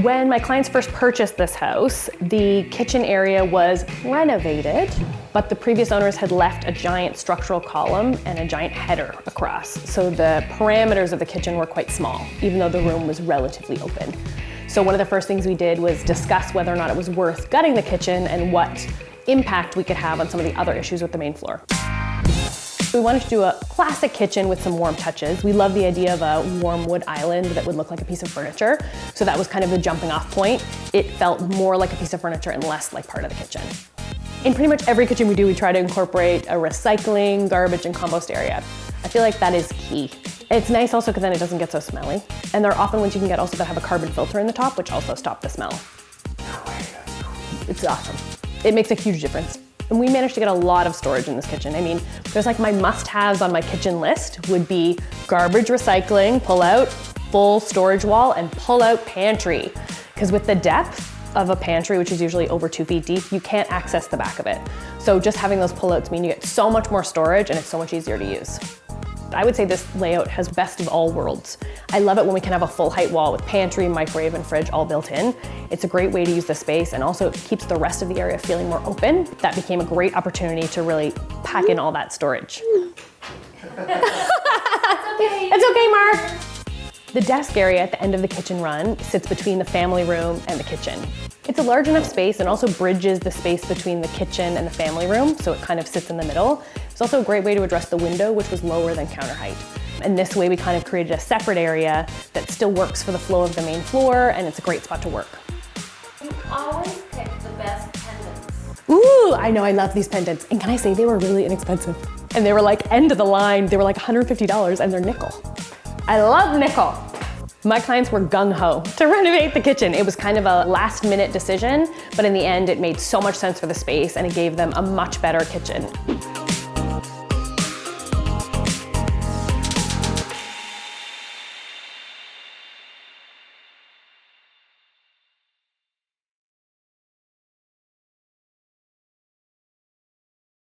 When my clients first purchased this house, the kitchen area was renovated, but the previous owners had left a giant structural column and a giant header across. So the parameters of the kitchen were quite small, even though the room was relatively open. So one of the first things we did was discuss whether or not it was worth gutting the kitchen and what impact we could have on some of the other issues with the main floor. We wanted to do a classic kitchen with some warm touches. We love the idea of a warm wood island that would look like a piece of furniture. So that was kind of the jumping off point. It felt more like a piece of furniture and less like part of the kitchen. In pretty much every kitchen we do, we try to incorporate a recycling, garbage, and compost area. I feel like that is key. It's nice also because then it doesn't get so smelly. And there are often ones you can get also that have a carbon filter in the top, which also stop the smell. It's awesome. It makes a huge difference. And we managed to get a lot of storage in this kitchen. I mean, there's like my must-haves on my kitchen list would be garbage recycling, pull out, full storage wall, and pull out pantry. Because with the depth of a pantry, which is usually over 2 feet deep, you can't access the back of it. So just having those pullouts mean you get so much more storage and it's so much easier to use. I would say this layout has best of all worlds. I love it when we can have a full height wall with pantry, microwave, and fridge all built in. It's a great way to use the space and also keeps the rest of the area feeling more open. That became a great opportunity to really pack in all that storage. It's okay, Mark. The desk area at the end of the kitchen run sits between the family room and the kitchen. It's a large enough space and also bridges the space between the kitchen and the family room, so it kind of sits in the middle. It's also a great way to address the window, which was lower than counter height. And this way we kind of created a separate area that still works for the flow of the main floor, and it's a great spot to work. You always pick the best pendants. Ooh, I know, I love these pendants. And can I say they were really inexpensive? And they were like end of the line, they were like $150 and they're nickel. I love nickel. My clients were gung-ho to renovate the kitchen. It was kind of a last minute decision, but in the end it made so much sense for the space and it gave them a much better kitchen.